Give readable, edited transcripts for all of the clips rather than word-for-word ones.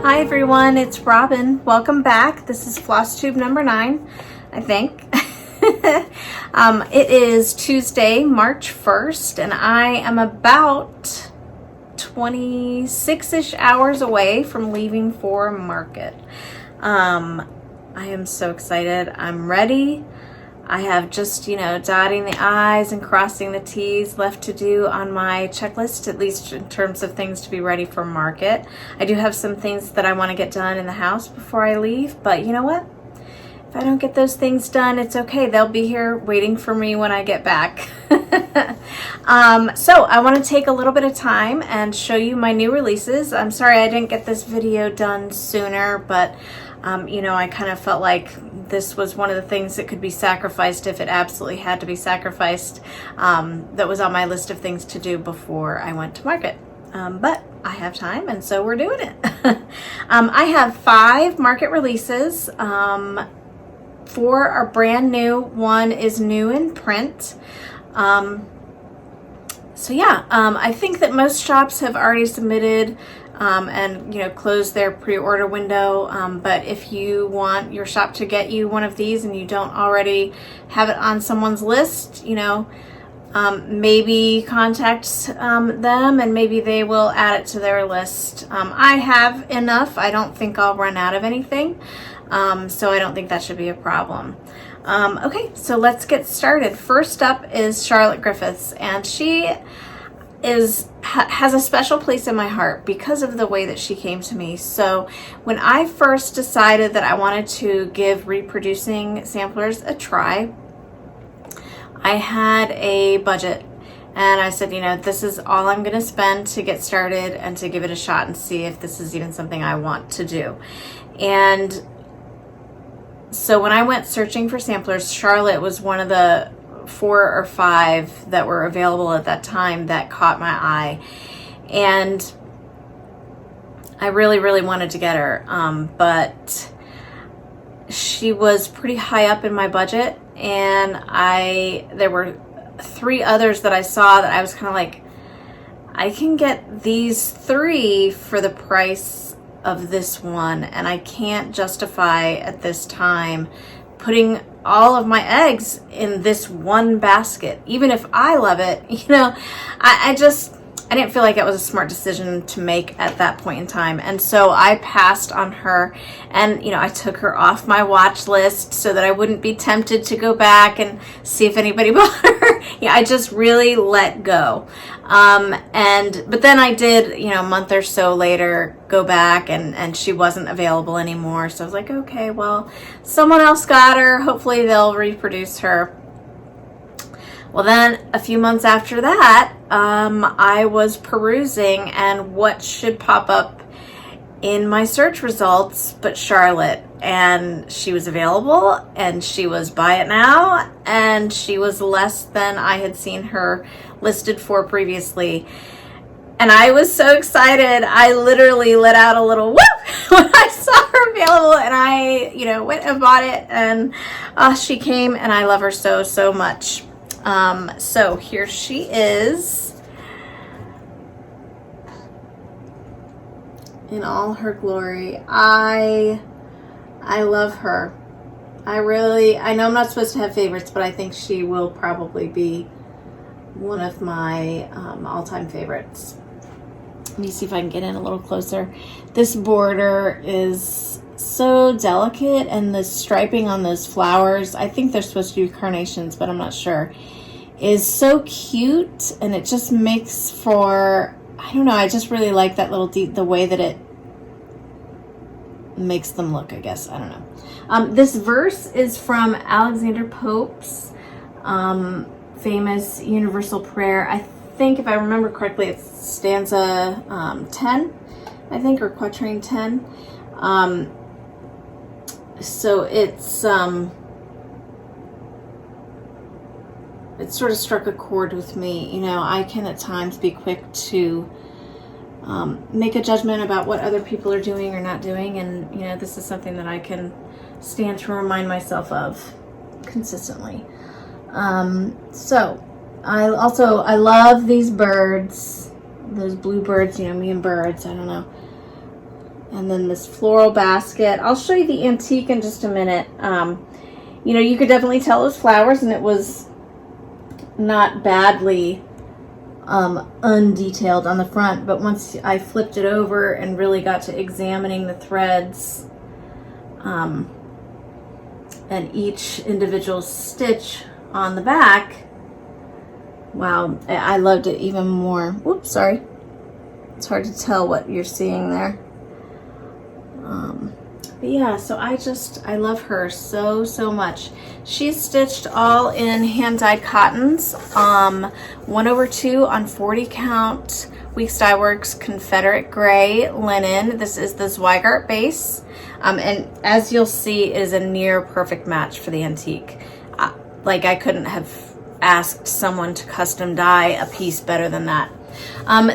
Hi everyone, it's Robin. Welcome back. This is Flosstube number 9, I think. It is Tuesday, March 1st, and I am about 26-ish hours away from leaving for market. I am so excited. I'm ready. I have just, dotting the I's and crossing the T's left to do on my checklist, at least in terms of things to be ready for market. I do have some things that I want to get done in the house before I leave, but you know what? If I don't get those things done, it's okay. They'll be here waiting for me when I get back. So I want to take a little bit of time and show you my new releases. I'm sorry I didn't get this video done sooner, but I kind of felt like this was one of the things that could be sacrificed if it absolutely had to be sacrificed. That was on my list of things to do before I went to market. But I have time, and so we're doing it. I have 5 market releases. 4 are brand new. 1 is new in print. I think that most shops have already submitted and close their pre-order window, but if you want your shop to get you one of these and you don't already have it on someone's list, maybe contact them and maybe they will add it to their list. I have enough. I don't think I'll run out of anything, so I don't think that should be a problem. Okay, so let's get started. First up is Charlotte Griffiths, and she has a special place in my heart because of the way that she came to me. So when I first decided that I wanted to give reproducing samplers a try, I had a budget and I said, this is all I'm going to spend to get started and to give it a shot and see if this is even something I want to do. And so when I went searching for samplers, Charlotte was one of the 4 or 5 that were available at that time that caught my eye, and I really wanted to get her, but she was pretty high up in my budget, and there were 3 others that I saw that I was kind of like, I can get these 3 for the price of this one, and I can't justify at this time putting all of my eggs in this one basket. Even if I love it, I didn't feel like it was a smart decision to make at that point in time. And so I passed on her, and I took her off my watch list so that I wouldn't be tempted to go back and see if anybody bought her. I just really let go. But then I did, a month or so later, go back and she wasn't available anymore. So I was like, okay, well, someone else got her. Hopefully they'll reproduce her. Well, then a few months after that, I was perusing, and what should pop up in my search results but Charlotte, and she was available, and she was buy it now, and she was less than I had seen her listed for previously. And I was so excited, I literally let out a little whoop when I saw her available, and I went and bought it, and she came, and I love her so much. So here she is in all her glory. I love her. I know I'm not supposed to have favorites, but I think she will probably be one of my all-time favorites. Let me see if I can get in a little closer. This border is so delicate, and the striping on those flowers, I think they're supposed to be carnations, but I'm not sure, is so cute, and it just makes for, I don't know, I just really like that little the way that it makes them look, I guess. I don't know. This verse is from Alexander Pope's famous Universal Prayer. I think, if I remember correctly, it's stanza 10, I think, or quatrain 10. So it sort of struck a chord with me. I can at times be quick to make a judgment about what other people are doing or not doing, and this is something that I can stand to remind myself of consistently. So I love these birds, those bluebirds, me and birds, I don't know. And then this floral basket. I'll show you the antique in just a minute. You know, you could definitely tell it was flowers, and it was not badly undetailed on the front, but once I flipped it over and really got to examining the threads and each individual stitch on the back, wow, I loved it even more. Whoops, sorry. It's hard to tell what you're seeing there. But yeah, so I love her so, so much. She's stitched all in hand-dyed cottons, 1/2 on 40 count Weeks Dye Works Confederate Gray linen. This is the Zweigart base. And as you'll see, it is a near perfect match for the antique. Like, I couldn't have asked someone to custom dye a piece better than that.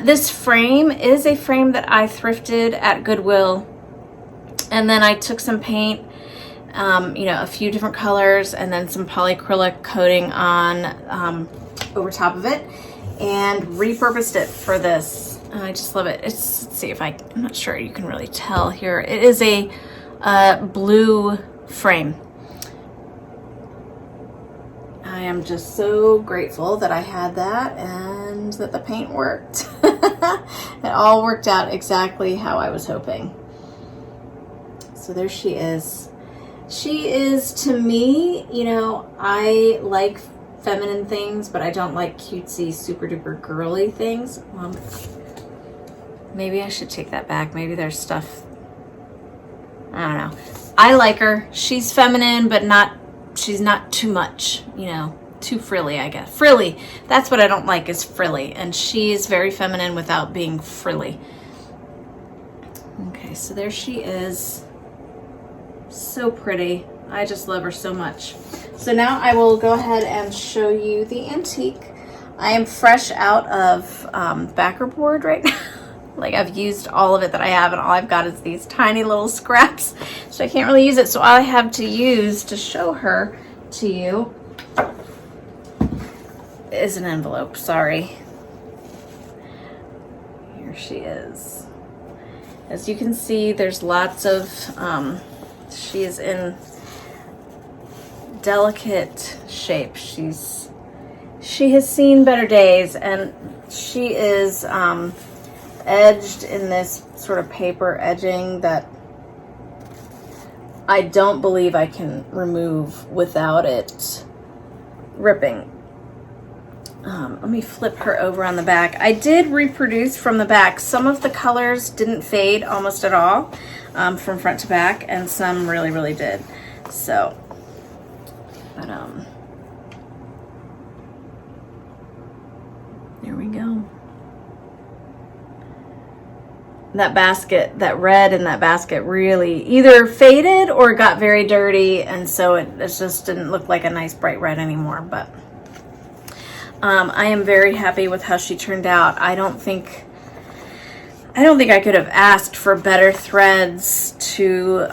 This frame is a frame that I thrifted at Goodwill. And then I took some paint, you know, a few different colors, and then some polyacrylic coating on over top of it, and repurposed it for this. And I just love it. Let's see if I'm not sure you can really tell here. It is a blue frame. I am just so grateful that I had that and that the paint worked. It all worked out exactly how I was hoping. So there she is. She is, to me, you know, I like feminine things, but I don't like cutesy, super duper girly things. Maybe I should take that back. Maybe there's stuff, I don't know. I like her. She's feminine, but she's not too much, you know, too frilly, I guess. Frilly. That's what I don't like, is frilly. And she's very feminine without being frilly. Okay, so there she is. So pretty. I just love her so much. So now I will go ahead and show you the antique. I am fresh out of backer board right now. Like, I've used all of it that I have, and all I've got is these tiny little scraps, so I can't really use it. So all I have to use to show her to you is an envelope. Sorry. Here she is. As you can see, there's lots of she is in delicate shape. She has seen better days, and she is edged in this sort of paper edging that I don't believe I can remove without it ripping. Let me flip her over on the back. I did reproduce from the back. Some of the colors didn't fade almost at all from front to back, and some really, really did. So, but there we go. That basket, that red in that basket really either faded or got very dirty, and so it just didn't look like a nice bright red anymore. But I am very happy with how she turned out. I don't think I could have asked for better threads to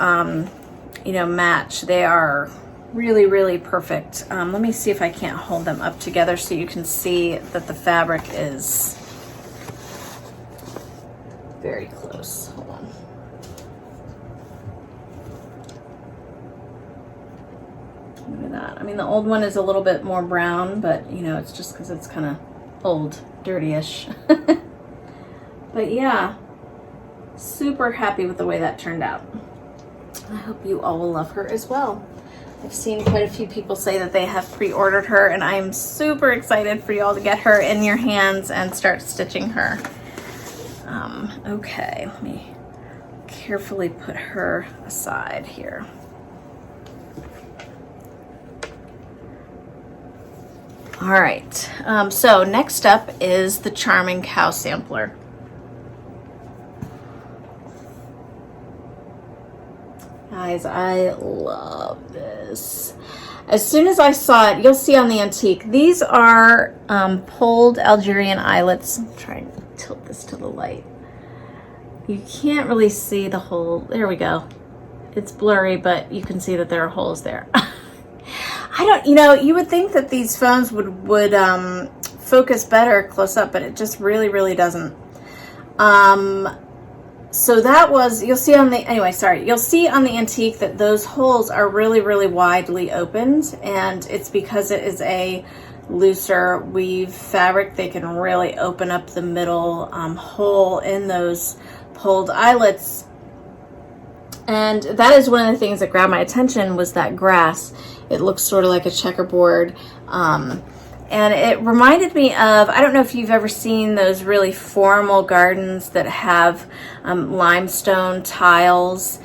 you know, match. They are really, really perfect. Let me see if I can't hold them up together so you can see that the fabric is very close. Hold on. Look at that. I mean, the old one is a little bit more brown, but you know, it's just because it's kind of old, dirty-ish. But yeah, super happy with the way that turned out. I hope you all will love her as well. I've seen quite a few people say that they have pre-ordered her, and I'm super excited for you all to get her in your hands and start stitching her. Okay, let me carefully put her aside here. All right, so next up is the Charming Cow Sampler. Guys, I love this. As soon as I saw it, you'll see on the antique, these are pulled Algerian eyelets. I'm trying to tilt this to the light. You can't really see the hole. There we go. It's blurry, but you can see that there are holes there. I don't, you know, you would think that these phones would focus better close up, but it just really, really doesn't. So that was, you'll see on the, anyway, sorry, you'll see on the antique that those holes are really, really widely opened, and it's because it is a looser weave fabric. They can really open up the middle hole in those pulled eyelets. And that is one of the things that grabbed my attention, was that grass. It looks sort of like a checkerboard. And it reminded me of, I don't know if you've ever seen those really formal gardens that have limestone tiles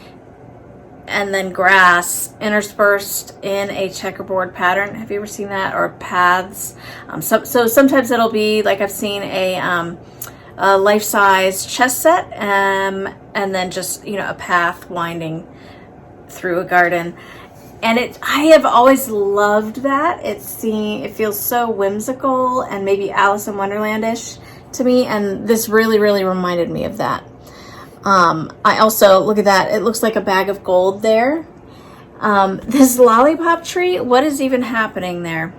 and then grass interspersed in a checkerboard pattern. Have you ever seen that? Or paths? So sometimes it'll be like, I've seen a life-size chess set, and then just, you know, a path winding through a garden. And I have always loved that. It feels so whimsical and maybe Alice in Wonderland-ish to me, and this really, really reminded me of that. I also, look at that, it looks like a bag of gold there. This lollipop tree, what is even happening there?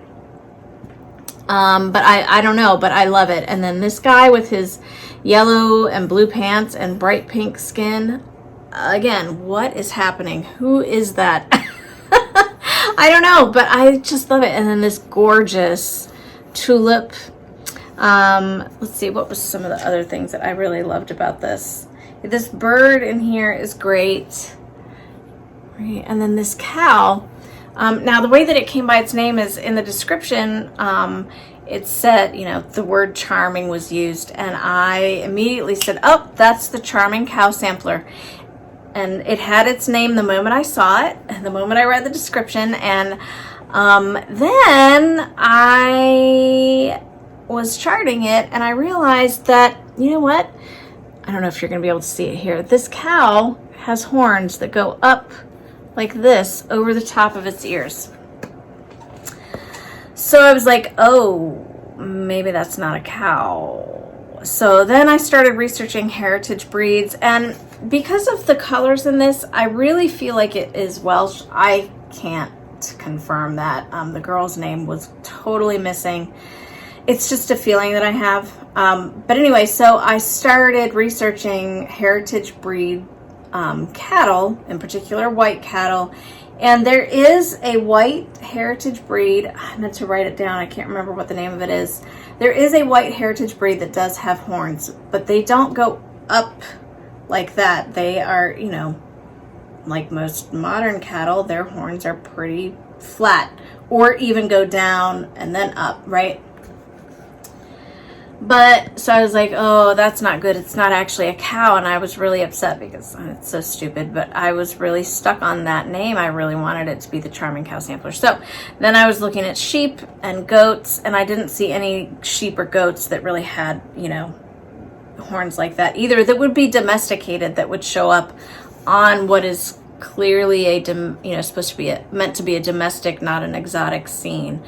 But I don't know, but I love it. And then this guy with his yellow and blue pants and bright pink skin. Again, what is happening? Who is that? I don't know, but I just love it. And then this gorgeous tulip. Let's see, what was some of the other things that I really loved about this? This bird in here is great. Right, and then this cow. Now, the way that it came by its name is in the description. It said, you know, the word charming was used, and I immediately said, oh, that's the Charming Cow Sampler. And it had its name the moment I saw it, and the moment I read the description, and then I was charting it, and I realized that, you know what? I don't know if you're going to be able to see it here. This cow has horns that go up like this over the top of its ears. So I was like, oh, maybe that's not a cow. So then I started researching heritage breeds, and because of the colors in this, I really feel like it is Welsh. I can't confirm that. The girl's name was totally missing. It's just a feeling that I have. But anyway, so I started researching heritage breed cattle, in particular white cattle, and there is a white heritage breed. I meant to write it down. I can't remember what the name of it is. There is a white heritage breed that does have horns, but they don't go up like that. They are, you know, like most modern cattle, their horns are pretty flat, or even go down and then up, right? But so I was like, oh, that's not good. It's not actually a cow. And I was really upset because it's so stupid, but I was really stuck on that name. I really wanted it to be the Charming Cow Sampler. So then I was looking at sheep and goats, and I didn't see any sheep or goats that really had, you know, horns like that either, that would be domesticated, that would show up on what is clearly a, you know, supposed to be meant to be a domestic, not an exotic scene.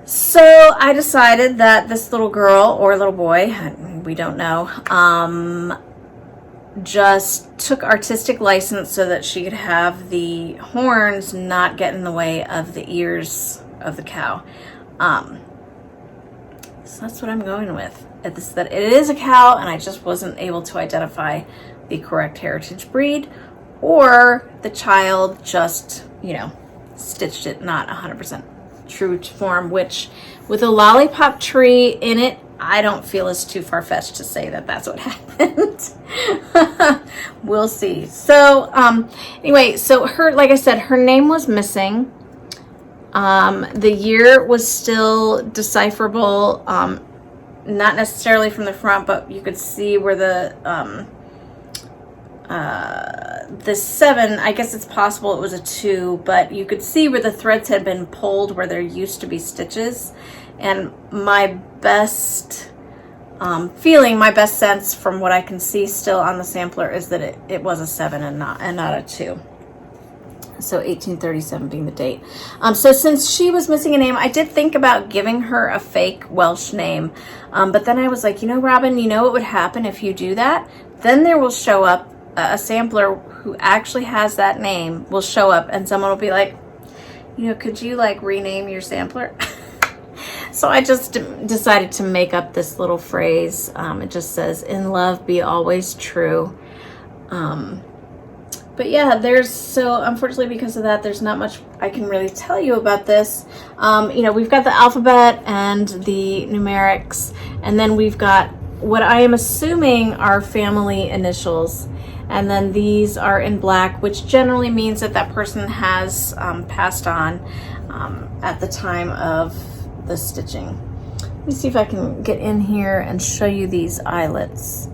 So I decided that this little girl or little boy, we don't know, just took artistic license so that she could have the horns not get in the way of the ears of the cow. So that's what I'm going with. That it is a cow, and I just wasn't able to identify the correct heritage breed, or the child just, you know, stitched it not 100% true to form, which with a lollipop tree in it, I don't feel is too far-fetched to say that that's what happened. We'll see. So anyway, so her, like I said, her name was missing. The year was still decipherable, not necessarily from the front, but you could see where the 7, I guess it's possible it was a 2, but you could see where the threads had been pulled where there used to be stitches. And my best feeling, my best sense from what I can see still on the sampler is that it was a 7 and not a 2. So 1837 being the date. So since she was missing a name, I did think about giving her a fake Welsh name. But then I was like, you know, Robin, you know what would happen if you do that? Then there will show up a sampler who actually has that name will show up, and someone will be like, you know, could you like rename your sampler? So I just decided to make up this little phrase. It just says, "In love, be always true." But yeah, so unfortunately because of that, there's not much I can really tell you about this. You know, we've got the alphabet and the numerics, and then we've got what I am assuming are family initials. And then these are in black, which generally means that that person has passed on at the time of the stitching. Let me see if I can get in here and show you these eyelets.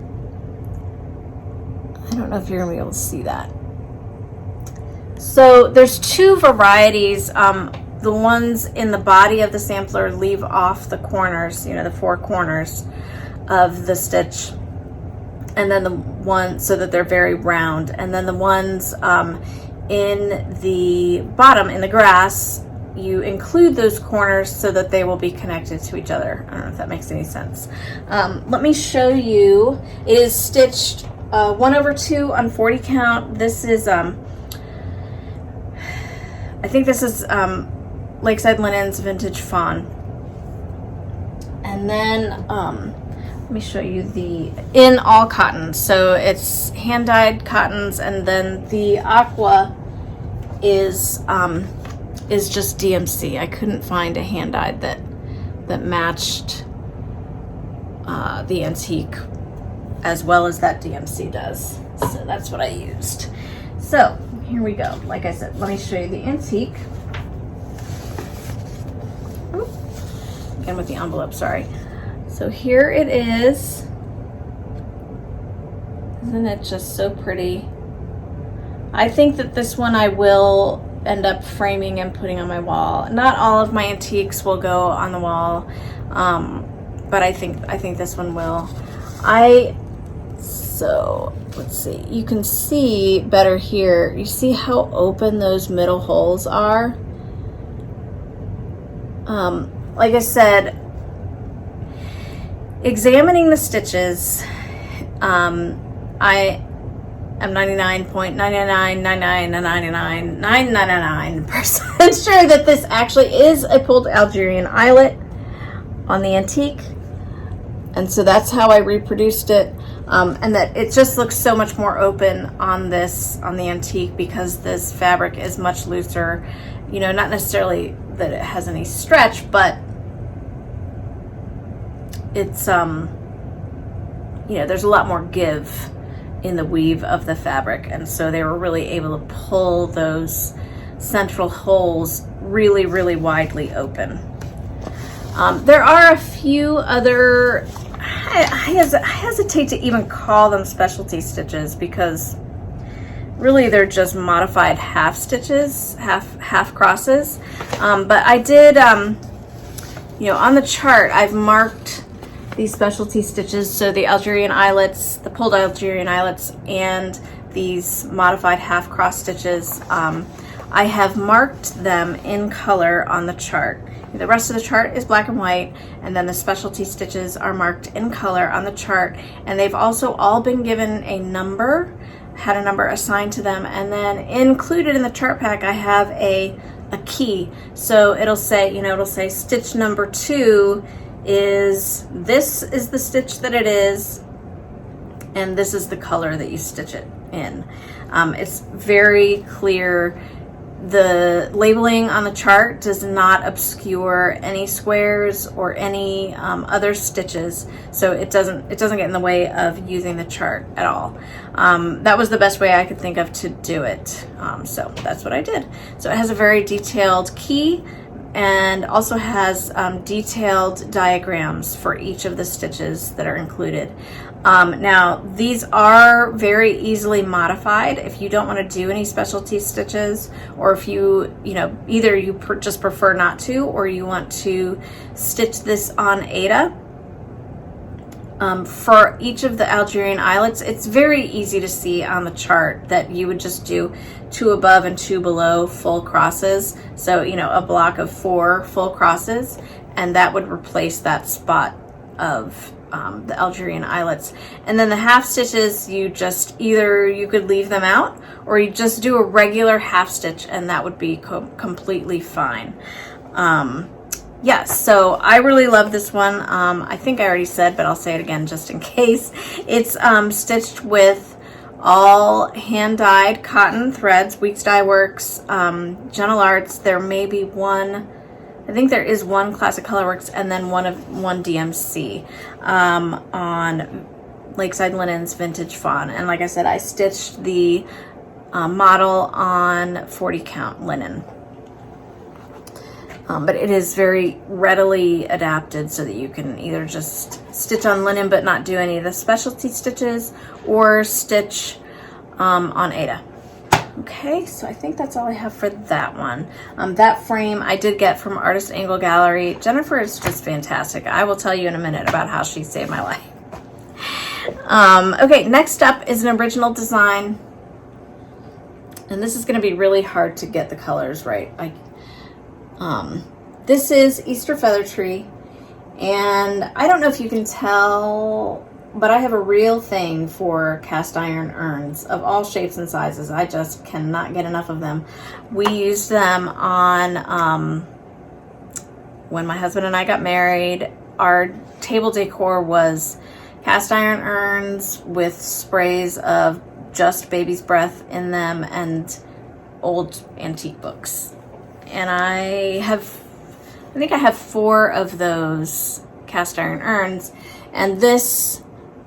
I don't know if you're gonna be able to see that. So there's two varieties. The ones in the body of the sampler leave off the corners, you know, the four corners of the stitch. And then the one, so that they're very round. And then the ones in the bottom, in the grass, you include those corners so that they will be connected to each other. I don't know if that makes any sense. Let me show you. It is stitched 1/2 on 40 count. This is, I think this is Lakeside Linens Vintage Fawn. And then, let me show you the in all cotton. So it's hand dyed cottons, and then the aqua is just DMC. I couldn't find a hand dyed that matched the antique as well as that DMC does. So that's what I used. So here we go. Like I said, let me show you the antique. Oop. Again with the envelope, sorry. So here it is. Isn't it just so pretty? I think that this one I will end up framing and putting on my wall. Not all of my antiques will go on the wall, but I think this one will. So let's see. You can see better here. You see how open those middle holes are? Like I said, examining the stitches, I am 99.999999999% sure that this actually is a pulled Algerian eyelet on the antique, and so that's how I reproduced it. And that it just looks so much more open on the antique because this fabric is much looser. You know, not necessarily that it has any stretch, but it's you know, there's a lot more give in the weave of the fabric, and so they were really able to pull those central holes really, really widely open. There are a few other, I hesitate to even call them specialty stitches because really they're just modified half stitches, half crosses. But I did, you know, on the chart I've marked these specialty stitches, so the Algerian eyelets, the pulled Algerian eyelets, and these modified half cross stitches. I have marked them in color on the chart. The rest of the chart is black and white, and then the specialty stitches are marked in color on the chart, and they've also all been given a number, had a number assigned to them, and then included in the chart pack I have a key. So it'll say, you know, it'll say stitch number 2 is, this is the stitch that it is, and this is the color that you stitch it in. It's very clear. The labeling on the chart does not obscure any squares or any other stitches, so it doesn't get in the way of using the chart at all. That was the best way I could think of to do it, so that's what I did. So it has a very detailed key and also has detailed diagrams for each of the stitches that are included. Now these are very easily modified if you don't want to do any specialty stitches, or if you know, either you just prefer not to, or you want to stitch this on Aida. For each of the Algerian eyelets, it's very easy to see on the chart that you would just do 2 above and 2 below full crosses. So, you know, a block of 4 full crosses, and that would replace that spot of the Algerian eyelets. And then the half stitches, you just either, you could leave them out, or you just do a regular half stitch, and that would be completely fine. Yes, so I really love this one. I think I already said, but I'll say it again just in case. It's stitched with all hand-dyed cotton threads, Weeks Dye Works, Gentle Arts. There may be one, I think there is one Classic Colorworks, and then one DMC on Lakeside Linens Vintage Fawn. And like I said, I stitched the model on 40 count linen. But it is very readily adapted so that you can either just stitch on linen but not do any of the specialty stitches, or stitch on Aida. Okay, so I think that's all I have for that one. That frame I did get from ArtistAngle Gallery. Jennifer is just fantastic. I will tell you in a minute about how she saved my life. Okay, next up is an original design. And this is going to be really hard to get the colors right. This is Easter Feather Tree, and I don't know if you can tell, but I have a real thing for cast iron urns of all shapes and sizes. I just cannot get enough of them. We used them on, when my husband and I got married. Our table decor was cast iron urns with sprays of just baby's breath in them and old antique books. And I think I have 4 of those cast iron urns, and this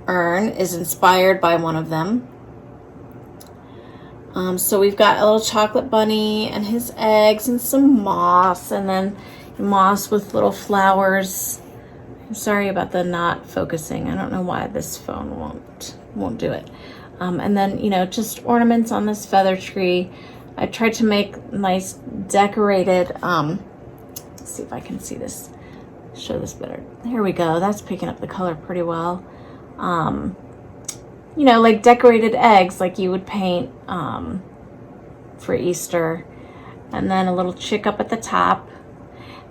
urn is inspired by one of them. So we've got a little chocolate bunny and his eggs and some moss, and then moss with little flowers. I'm sorry about the not focusing. I don't know why this phone won't do it. And then, you know, just ornaments on this feather tree. I tried to make nice decorated, let's see if I can see this, show this better. Here we go. That's picking up the color pretty well. You know, like decorated eggs like you would paint for Easter. And then a little chick up at the top.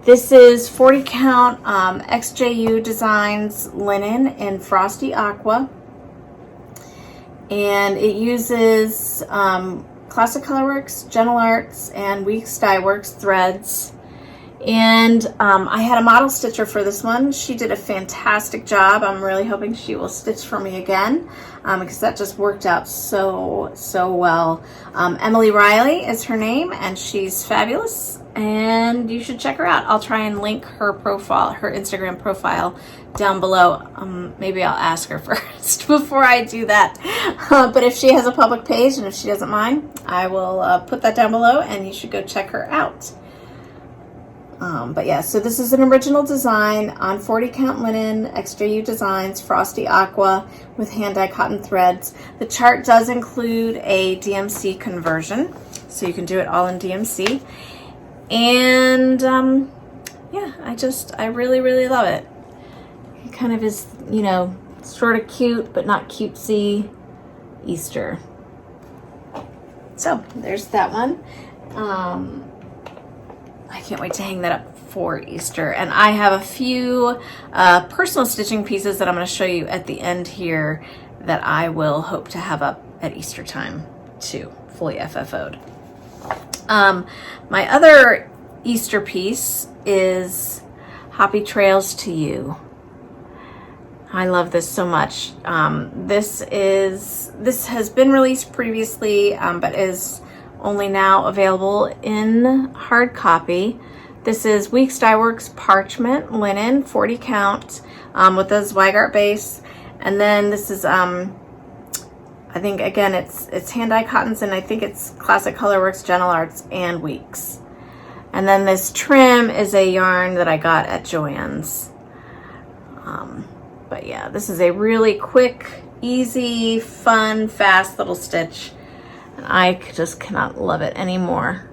This is 40 count XJU Designs linen in Frosty Aqua. And it uses Classic Colorworks, Gentle Arts, and Weeks Dye Works threads. And I had a model stitcher for this one. She did a fantastic job. I'm really hoping she will stitch for me again because that just worked out so well. Emily Riley is her name, and she's fabulous, and you should check her out. I'll try and link her profile, her Instagram profile, down below. Maybe I'll ask her first before I do that. But if she has a public page and if she doesn't mind, I will put that down below, and you should go check her out. But yeah, so this is an original design on 40 count linen, XJU Designs, Frosty Aqua with hand-dyed cotton threads. The chart does include a DMC conversion, so you can do it all in DMC. And yeah, I really love it. It kind of is, you know, sort of cute, but not cutesy Easter. So there's that one. I can't wait to hang that up for Easter. And I have a few personal stitching pieces that I'm going to show you at the end here that I will hope to have up at Easter time too, fully FFO'd. My other Easter piece is Happy Trails to You. I love this so much. This has been released previously, but is only now available in hard copy. This is Weeks Dye Works Parchment Linen, 40 count, with a Zweigart base. And then this is, I think again, it's hand-dyed cottons, and I think it's Classic Colorworks, Gentle Arts, and Weeks. And then this trim is a yarn that I got at Joann's. But yeah, this is a really quick, easy, fun, fast little stitch. And I just cannot love it anymore.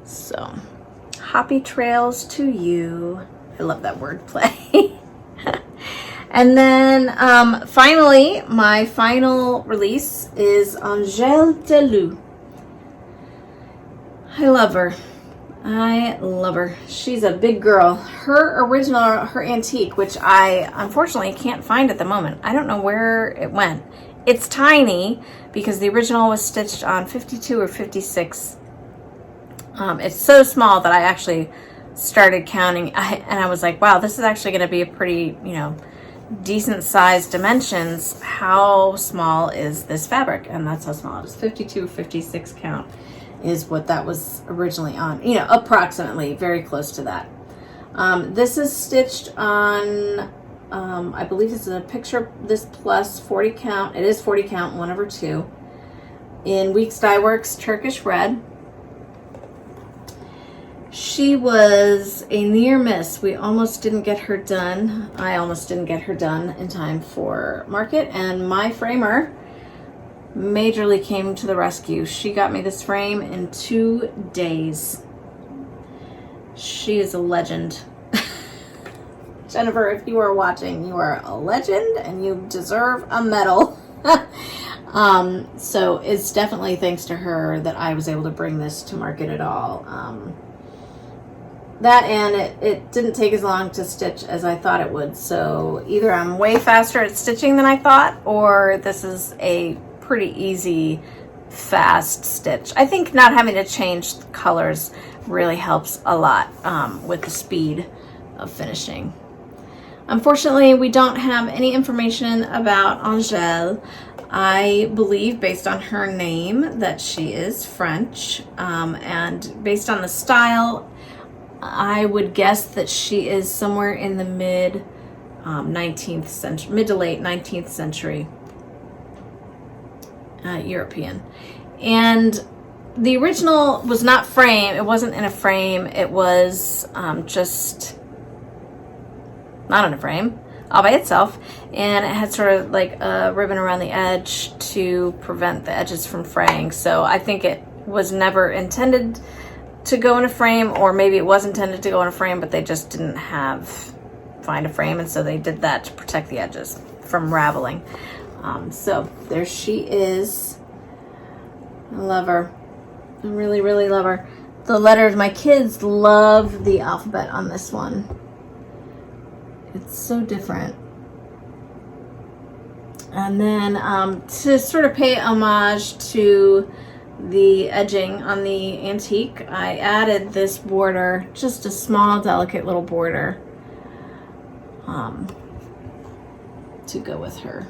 So, happy trails to you. I love that wordplay. And then finally, my final release is Angèle Delou. I love her. I love her. She's a big girl. Her original, her antique, which I unfortunately can't find at the moment. I don't know where it went. It's tiny because the original was stitched on 52 or 56. It's so small that I actually started counting, and I was like, wow, this is actually going to be a pretty, decent size dimensions. How small is this fabric? And that's how small it is. 52, 56 count is what that was originally on, approximately, very close to that. This is stitched on, I believe this is a picture, this plus 40 count. It is 40 count, 1/2, in Weeks Dye Works Turkish Red. She was a near miss. We almost didn't get her done. I almost didn't get her done in time for market, and my framer majorly came to the rescue. She got me this frame in 2 days. She is a legend. Jennifer, if you are watching, you are a legend and you deserve a medal. So it's definitely thanks to her that I was able to bring this to market at all. That, and it didn't take as long to stitch as I thought it would. So either I'm way faster at stitching than I thought, or this is a pretty easy, fast stitch. I think not having to change the colors really helps a lot with the speed of finishing. Unfortunately, we don't have any information about Angèle. I believe, based on her name, that she is French, and based on the style, I would guess that she is somewhere in the mid 19th century, mid to late 19th century European. And the original was not frame. It wasn't in a frame. It was just not in a frame, all by itself. And it had sort of like a ribbon around the edge to prevent the edges from fraying. So I think it was never intended to go in a frame, or maybe it was intended to go in a frame, but they just didn't find a frame, and so they did that to protect the edges from raveling. So there she is. I love her. I really, really love her. The letters, my kids love the alphabet on this one. It's so different. And then to sort of pay homage to the edging on the antique, I added this border, just a small, delicate little border to go with her.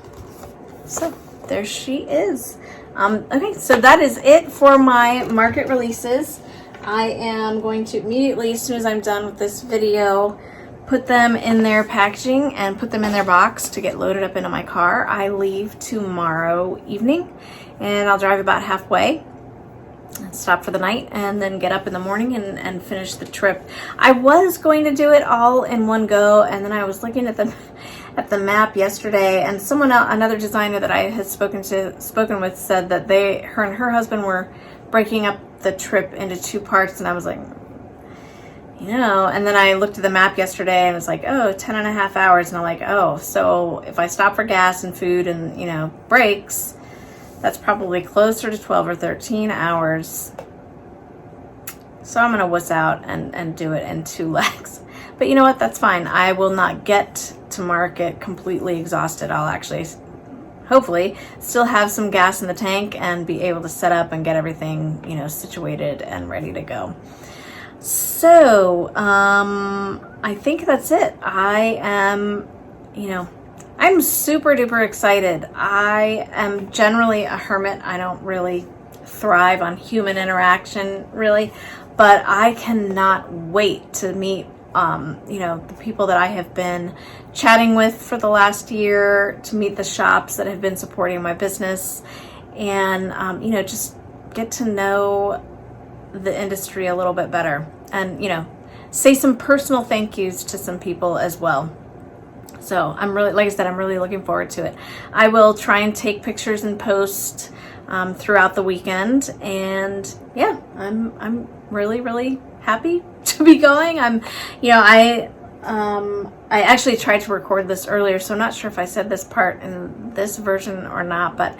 So there she is. Okay, so that is it for my market releases. I am going to immediately, as soon as I'm done with this video, put them in their packaging and put them in their box to get loaded up into my car. I leave tomorrow evening, and I'll drive about halfway, stop for the night, and then get up in the morning and finish the trip. I was going to do it all in one go, and then I was looking at the map yesterday, and someone else, another designer that I had spoken with, said that her and her husband were breaking up the trip into 2 parts, and I was like, and then I looked at the map yesterday and it was like, 10.5 hours, and I'm like, so if I stop for gas and food and breaks, that's probably closer to 12 or 13 hours. So I'm gonna wuss out and do it in 2 legs. But you know what, that's fine. I will not get to market completely exhausted. I'll actually, hopefully, still have some gas in the tank and be able to set up and get everything, situated and ready to go. So, I think that's it. I am, I'm super duper excited. I am generally a hermit. I don't really thrive on human interaction, really, but I cannot wait to meet the people that I have been chatting with for the last year, to meet the shops that have been supporting my business, and just get to know the industry a little bit better, and say some personal thank yous to some people as well. So I'm really, like I said, I'm really looking forward to it. I will try and take pictures and post throughout the weekend, and yeah, I'm really, really happy to be going. I actually tried to record this earlier, so I'm not sure if I said this part in this version or not, but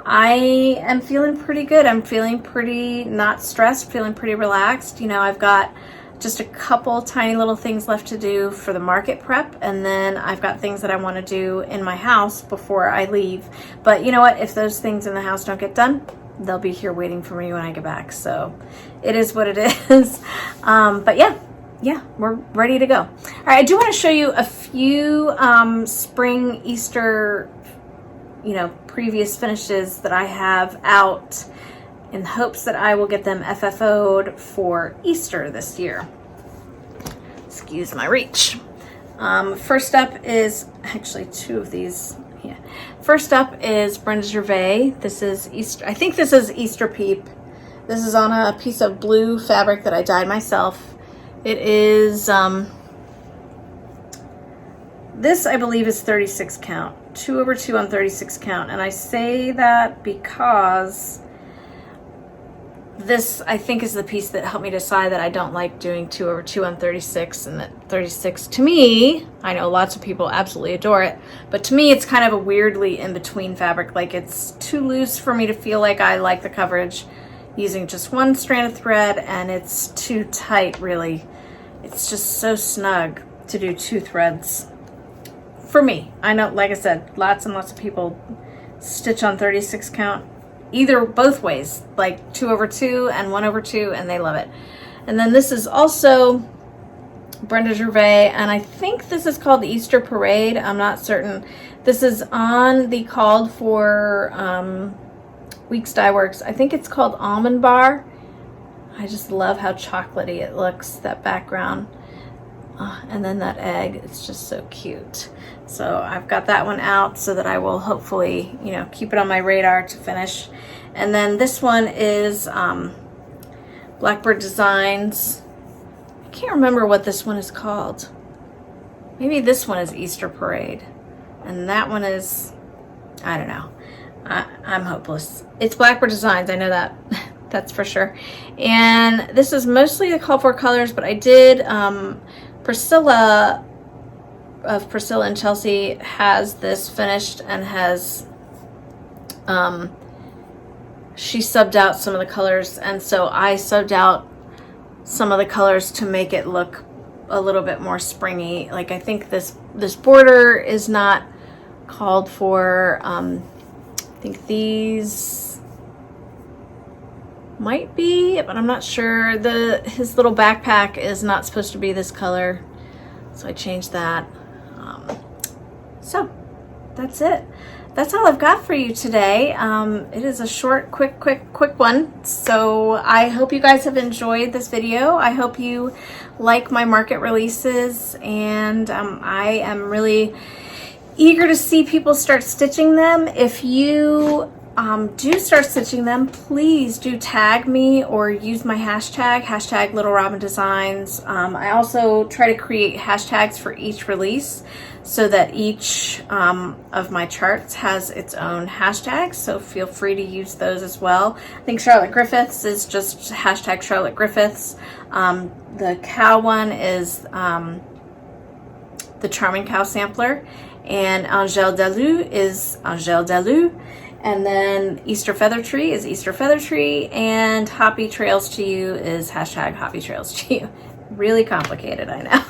I am feeling pretty good. I'm feeling pretty not stressed, feeling pretty relaxed. I've got just a couple tiny little things left to do for the market prep, and then I've got things that I want to do in my house before I leave. But you know what? If those things in the house don't get done, they'll be here waiting for me when I get back. So it is what it is. But yeah, yeah, we're ready to go. All right, I do want to show you a few spring Easter, previous finishes that I have out in hopes that I will get them FFO'd for Easter this year. Excuse my reach. First up is actually two of these. Yeah. First up is Brenda Gervais. This is Easter. I think this is Easter Peep. This is on a piece of blue fabric that I dyed myself. It is, this I believe is 36 count, 2/2 on 36 count. And I say that because this, I think, is the piece that helped me decide that I don't like doing 2/2 on 36, and that 36 to me, I know lots of people absolutely adore it, but to me it's kind of a weirdly in-between fabric. Like, it's too loose for me to feel like I like the coverage using just one strand of thread, and it's too tight, really. It's just so snug to do 2 threads for me. I know, like I said, lots and lots of people stitch on 36 count, either both ways, like 2/2 and 1/2, and they love it. And then this is also Brenda Gervais, and I think this is called the Easter Parade. I'm not certain. This is on the called for Weeks Dye Works. I think it's called Almond Bar. I just love how chocolatey it looks, that background. And then that egg, it's just so cute. So I've got that one out so that I will hopefully, keep it on my radar to finish. And then this one is Blackbird Designs. I can't remember what this one is called. Maybe this one is Easter Parade. And that one is, I don't know. I'm hopeless. It's Blackbird Designs, I know that. That's for sure. And this is mostly the call for colors, but I did, Priscilla of Priscilla and Chelsea has this finished and has, she subbed out some of the colors, and so I subbed out some of the colors to make it look a little bit more springy. Like, I think this border is not called for. I think these might be, but I'm not sure. His little backpack is not supposed to be this color, so I changed that. So that's it. That's all I've got for you today. It is a short, quick one. So I hope you guys have enjoyed this video. I hope you like my market releases, and I am really eager to see people start stitching them. If you do start stitching them, please do tag me or use my hashtag Little Robin Designs. I also try to create hashtags for each release so that each of my charts has its own hashtag, so feel free to use those as well. I think Charlotte Griffiths is just hashtag Charlotte Griffiths. The cow one is the Charming Cow Sampler, and Angèle Dalou is Angèle Dalou. And then Easter Feather Tree is Easter Feather Tree, and Hoppy Trails to You is hashtag Hoppy Trails to You. Really complicated, I know.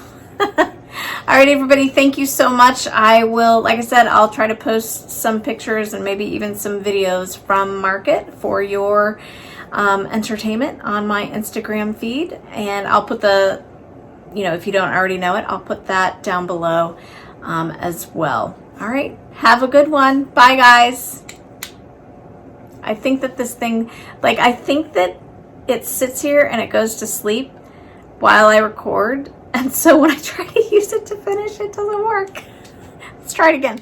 All right, everybody, thank you so much. I will, like I said, I'll try to post some pictures and maybe even some videos from market for your entertainment on my Instagram feed. And I'll put the, if you don't already know it, I'll put that down below as well. All right, have a good one. Bye, guys. I think that this thing, I think that it sits here and it goes to sleep while I record. And so when I try to use it to finish, it doesn't work. Let's try it again.